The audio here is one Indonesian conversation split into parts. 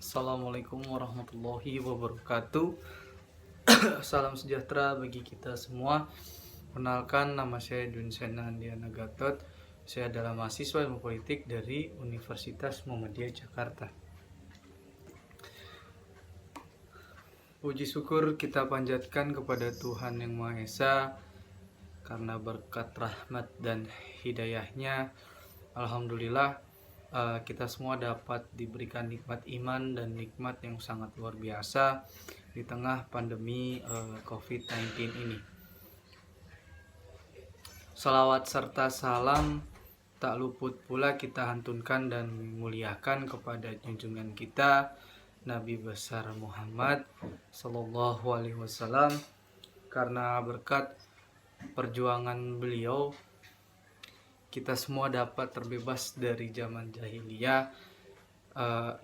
Assalamualaikum warahmatullahi wabarakatuh. Salam sejahtera bagi kita semua. Kenalkan, nama saya Dunsena Andiana Gatot. Saya adalah mahasiswa ilmu politik dari Universitas Muhammadiyah Jakarta. Puji syukur kita panjatkan kepada Tuhan Yang Maha Esa, karena berkat rahmat dan hidayahnya, alhamdulillah kita semua dapat diberikan nikmat iman dan nikmat yang sangat luar biasa di tengah pandemi COVID-19 ini. Salawat serta salam tak luput pula kita hantunkan dan muliakan kepada junjungan kita Nabi besar Muhammad Sallallahu Alaihi Wasallam, karena berkat perjuangan beliau kita semua dapat terbebas dari zaman jahiliyah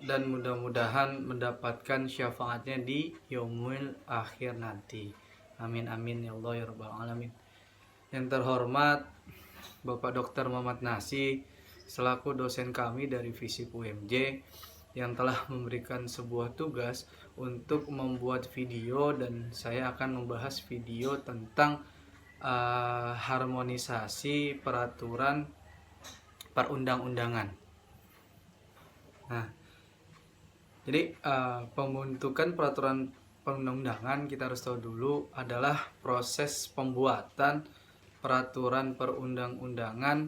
dan mudah-mudahan mendapatkan syafaatnya di yaumul akhir nanti. Amin amin ya Allah ya rabbal alamin. Yang terhormat Bapak Dr. Muhammad Nasi selaku dosen kami dari FISIP UMJ yang telah memberikan sebuah tugas untuk membuat video, dan saya akan membahas video tentang harmonisasi peraturan perundang-undangan. Nah, jadi pembentukan peraturan perundang-undangan kita harus tahu dulu adalah proses pembuatan peraturan perundang-undangan.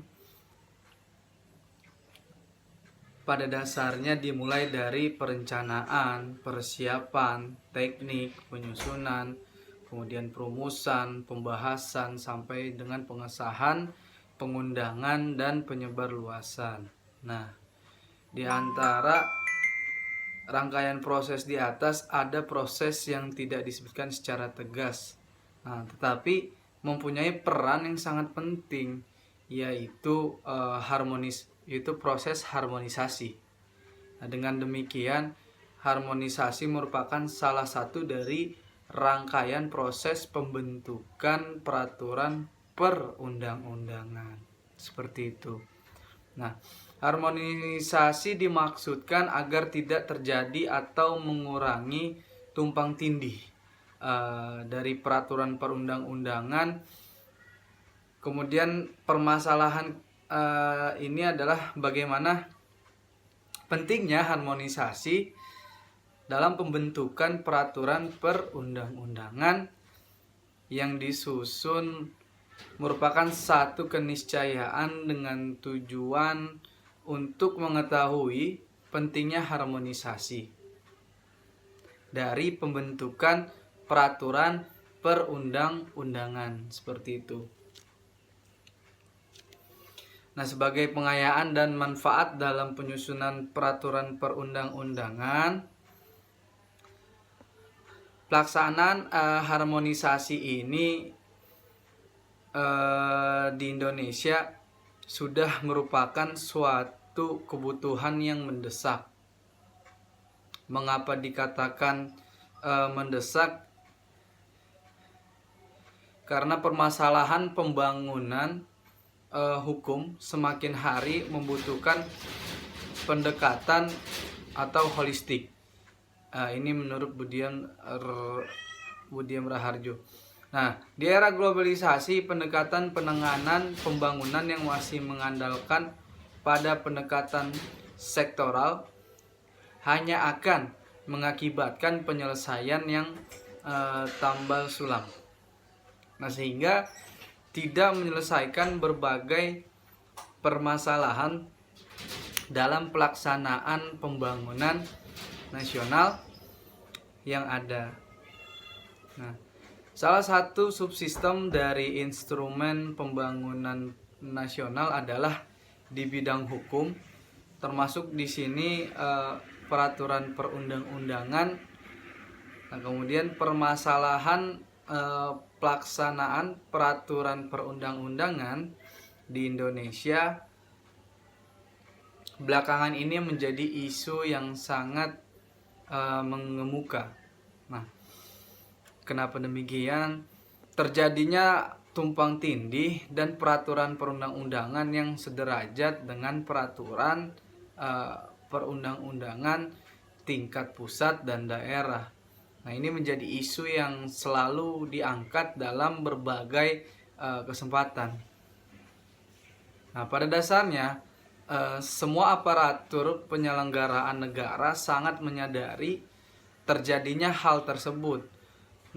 Pada dasarnya dimulai dari perencanaan, persiapan, teknik, penyusunan, kemudian perumusan, pembahasan, sampai dengan pengesahan, pengundangan, dan penyebarluasan. Nah, di antara rangkaian proses di atas ada proses yang tidak disebutkan secara tegas, tetapi mempunyai peran yang sangat penting, yaitu proses harmonisasi. Nah, dengan demikian harmonisasi merupakan salah satu dari rangkaian proses pembentukan peraturan perundang-undangan. Seperti itu. Nah, harmonisasi dimaksudkan agar tidak terjadi atau mengurangi tumpang tindih dari peraturan perundang-undangan. Kemudian permasalahan ini adalah bagaimana pentingnya harmonisasi dalam pembentukan peraturan perundang-undangan yang disusun merupakan satu keniscayaan dengan tujuan untuk mengetahui pentingnya harmonisasi dari pembentukan peraturan perundang-undangan. Seperti itu. Nah, sebagai pengayaan dan manfaat dalam penyusunan peraturan perundang-undangan, pelaksanaan harmonisasi ini di Indonesia sudah merupakan suatu kebutuhan yang mendesak. Mengapa dikatakan mendesak? Karena permasalahan pembangunan hukum semakin hari membutuhkan pendekatan atau holistik. Ini menurut Budiam Raharjo. Nah, di era globalisasi, pendekatan penanganan pembangunan yang masih mengandalkan pada pendekatan sektoral hanya akan mengakibatkan penyelesaian yang tambal sulam. Nah, sehingga tidak menyelesaikan berbagai permasalahan dalam pelaksanaan pembangunan nasional yang ada. Nah, salah satu subsistem dari instrumen pembangunan nasional adalah di bidang hukum, termasuk di sini peraturan perundang-undangan. Nah, kemudian permasalahan pelaksanaan peraturan perundang-undangan di Indonesia belakangan ini menjadi isu yang sangat mengemuka. Nah, kenapa demikian? Terjadinya tumpang tindih dan peraturan perundang-undangan yang sederajat dengan peraturan perundang-undangan tingkat pusat dan daerah. Nah, ini menjadi isu yang selalu diangkat dalam berbagai kesempatan. Nah, pada dasarnya semua aparatur penyelenggaraan negara sangat menyadari terjadinya hal tersebut,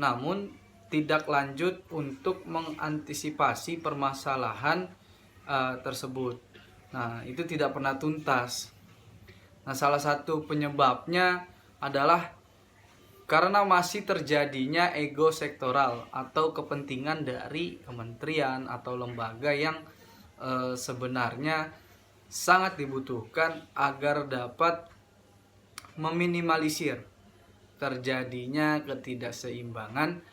namun tidak lanjut untuk mengantisipasi permasalahan tersebut. Nah, itu tidak pernah tuntas. Nah, salah satu penyebabnya adalah karena masih terjadinya ego sektoral atau kepentingan dari kementerian atau lembaga yang sebenarnya sangat dibutuhkan agar dapat meminimalisir terjadinya ketidakseimbangan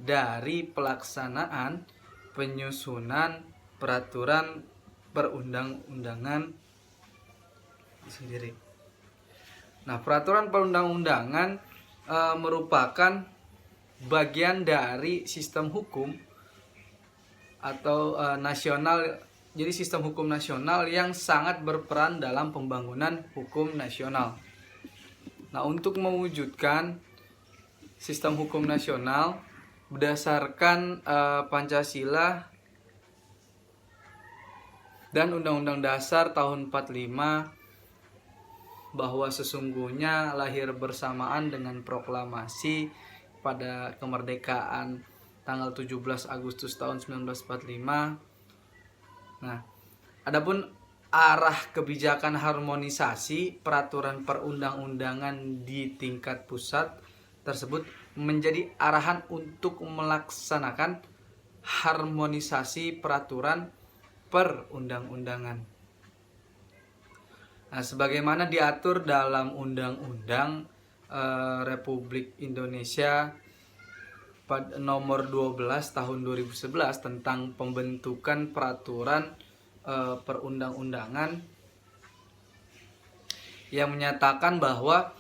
dari pelaksanaan penyusunan peraturan perundang-undangan sendiri. Nah, peraturan perundang-undangan merupakan bagian dari sistem hukum atau nasional. Jadi sistem hukum nasional yang sangat berperan dalam pembangunan hukum nasional. Nah, untuk mewujudkan sistem hukum nasional berdasarkan Pancasila dan Undang-Undang Dasar tahun 45, bahwa sesungguhnya lahir bersamaan dengan proklamasi pada kemerdekaan tanggal 17 Agustus tahun 1945. Nah, adapun arah kebijakan harmonisasi peraturan perundang-undangan di tingkat pusat tersebut menjadi arahan untuk melaksanakan harmonisasi peraturan perundang-undangan. Nah, sebagaimana diatur dalam Undang-Undang Republik Indonesia nomor 12 tahun 2011 tentang pembentukan peraturan perundang-undangan yang menyatakan bahwa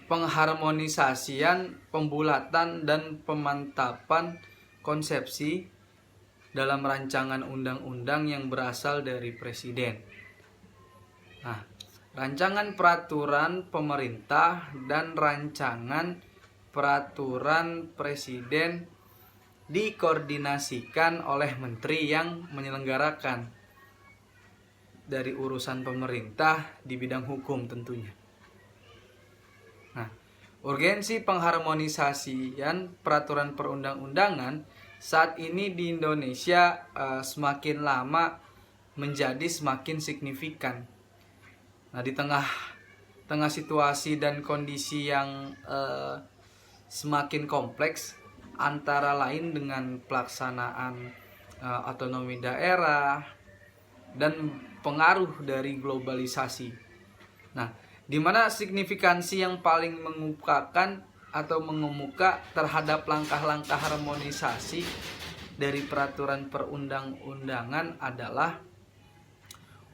pengharmonisasian, pembulatan, dan pemantapan konsepsi dalam rancangan undang-undang yang berasal dari Presiden. Nah, rancangan peraturan pemerintah dan rancangan peraturan Presiden dikoordinasikan oleh menteri yang menyelenggarakan dari urusan pemerintah di bidang hukum tentunya. Nah, urgensi pengharmonisasian peraturan perundang-undangan saat ini di Indonesia semakin lama menjadi semakin signifikan. Nah, di tengah situasi dan kondisi yang semakin kompleks, antara lain dengan pelaksanaan otonomi daerah dan pengaruh dari globalisasi. Nah, di mana signifikansi yang paling mengemukakan atau mengemuka terhadap langkah-langkah harmonisasi dari peraturan perundang-undangan adalah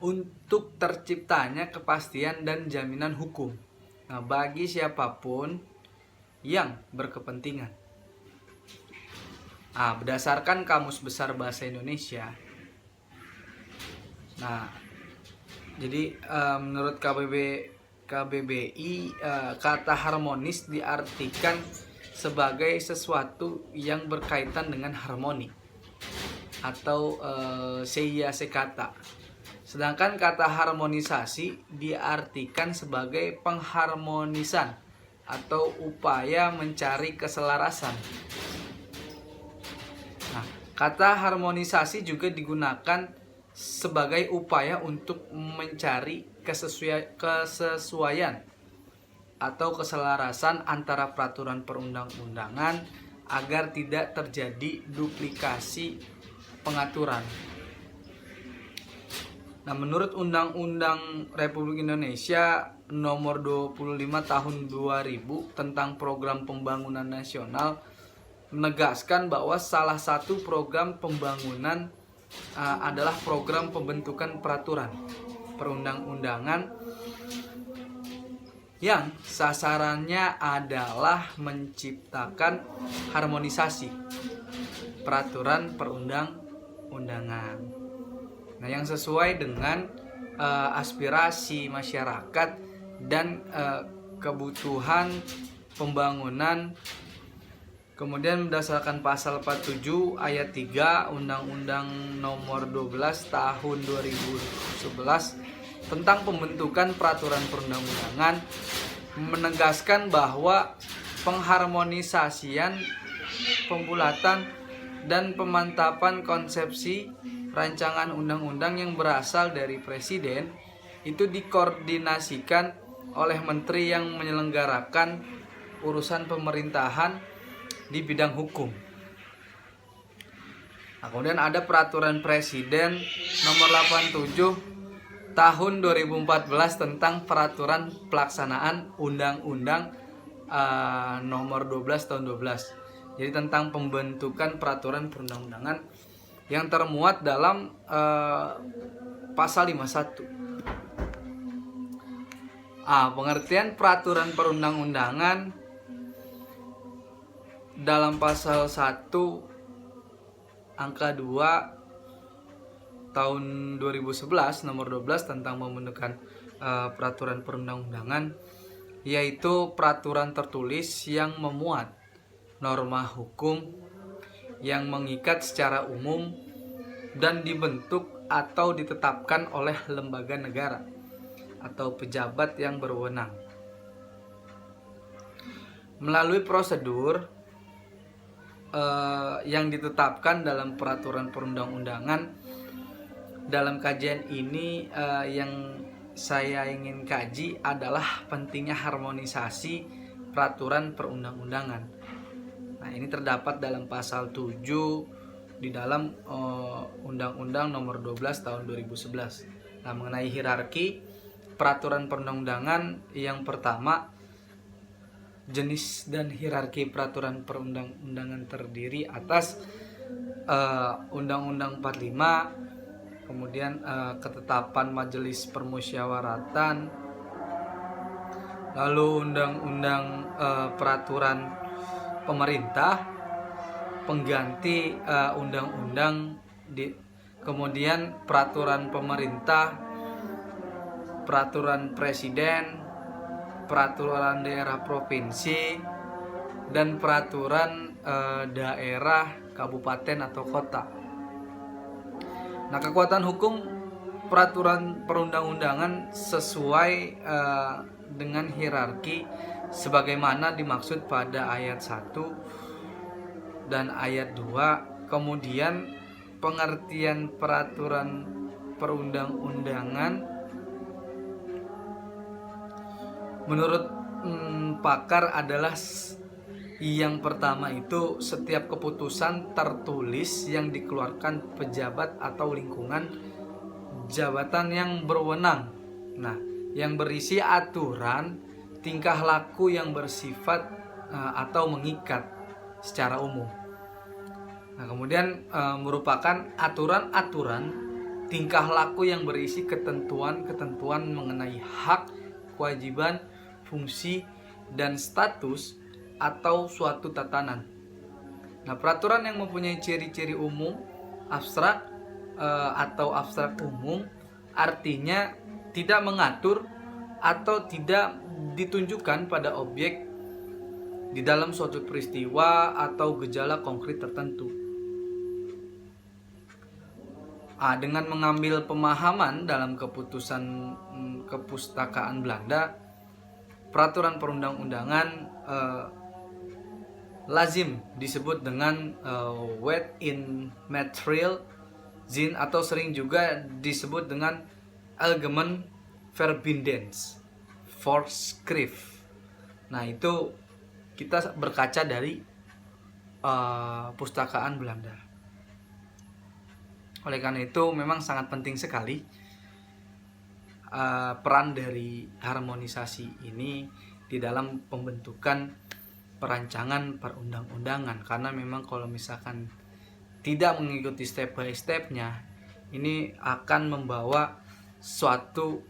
untuk terciptanya kepastian dan jaminan hukum. Nah, bagi siapapun yang berkepentingan. Nah, berdasarkan Kamus Besar Bahasa Indonesia. Nah, jadi menurut KBBI, kata harmonis diartikan sebagai sesuatu yang berkaitan dengan harmoni atau seiya sekata. Sedangkan kata harmonisasi diartikan sebagai pengharmonisan atau upaya mencari keselarasan. Nah, kata harmonisasi juga digunakan sebagai upaya untuk mencari kesesuaian atau keselarasan antara peraturan perundang-undangan agar tidak terjadi duplikasi pengaturan. Nah, menurut Undang-Undang Republik Indonesia nomor 25 tahun 2000 tentang program pembangunan nasional menegaskan bahwa salah satu program pembangunan adalah program pembentukan peraturan perundang-undangan yang sasarannya adalah menciptakan harmonisasi peraturan perundang-undangan. Nah, yang sesuai dengan aspirasi masyarakat dan kebutuhan pembangunan. Kemudian berdasarkan pasal 47 ayat 3 Undang-Undang Nomor 12 Tahun 2011 tentang pembentukan peraturan perundang-undangan menegaskan bahwa pengharmonisasian, pembulatan, dan pemantapan konsepsi rancangan undang-undang yang berasal dari Presiden itu dikoordinasikan oleh Menteri yang menyelenggarakan urusan pemerintahan di bidang hukum. Nah, kemudian ada Peraturan Presiden Nomor 87 Tahun 2014 tentang Peraturan Pelaksanaan Undang-Undang Nomor 12 Tahun 12. Jadi tentang pembentukan peraturan perundang-undangan yang termuat dalam pasal 51. Pengertian peraturan perundang-undangan dalam pasal 1 angka 2 tahun 2011 nomor 12 tentang pembentukan peraturan perundang-undangan, yaitu peraturan tertulis yang memuat norma hukum yang mengikat secara umum dan dibentuk atau ditetapkan oleh lembaga negara atau pejabat yang berwenang melalui prosedur yang ditetapkan dalam peraturan perundang-undangan. Dalam kajian ini yang saya ingin kaji adalah pentingnya harmonisasi peraturan perundang-undangan. Nah, ini terdapat dalam pasal 7 di dalam Undang-Undang Nomor 12 Tahun 2011. Nah, mengenai hierarki peraturan perundang-undangan, yang pertama, jenis dan hierarki peraturan perundang-undangan terdiri atas Undang-Undang 45, kemudian ketetapan Majelis Permusyawaratan, lalu Undang-Undang Peraturan Pemerintah, pengganti undang-undang, kemudian peraturan pemerintah, peraturan presiden, peraturan daerah provinsi, dan peraturan daerah kabupaten atau kota. Nah, kekuatan hukum peraturan perundang-undangan sesuai dengan hierarki sebagaimana dimaksud pada ayat 1 dan ayat 2. Kemudian pengertian peraturan perundang-undangan menurut pakar adalah yang pertama itu setiap keputusan tertulis yang dikeluarkan pejabat atau lingkungan jabatan yang berwenang. Nah, yang berisi aturan tingkah laku yang bersifat atau mengikat secara umum. Nah, kemudian merupakan aturan-aturan tingkah laku yang berisi ketentuan-ketentuan mengenai hak, kewajiban, fungsi, dan status atau suatu tatanan. Nah, peraturan yang mempunyai ciri-ciri umum, abstrak atau abstrak umum, artinya tidak mengatur atau tidak ditunjukkan pada objek di dalam suatu peristiwa atau gejala konkret tertentu. Dengan mengambil pemahaman dalam kepustakaan Belanda, peraturan perundang-undangan lazim disebut dengan wet in material zin, atau sering juga disebut dengan Algemeen Verbindens Voorschrift. Nah, itu kita berkaca dari pustakaan Belanda. Oleh karena itu memang sangat penting sekali peran dari harmonisasi ini di dalam pembentukan perancangan perundang-undangan, karena memang kalau misalkan tidak mengikuti step by stepnya, ini akan membawa suatu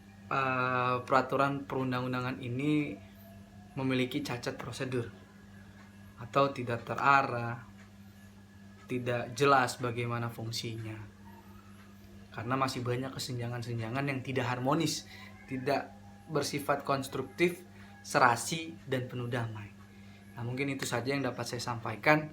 peraturan perundang-undangan ini memiliki cacat prosedur atau tidak terarah, tidak jelas bagaimana fungsinya, karena masih banyak kesenjangan-kesenjangan yang tidak harmonis, tidak bersifat konstruktif, serasi, dan penuh damai. Nah, mungkin itu saja yang dapat saya sampaikan.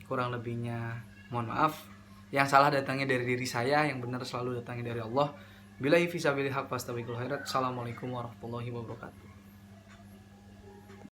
Kurang lebihnya mohon maaf. Yang salah datangnya dari diri saya, yang benar selalu datangnya dari Allah. Billahi fisabilillah haq fastabiqul khairat. Assalamualaikum warahmatullahi wabarakatuh.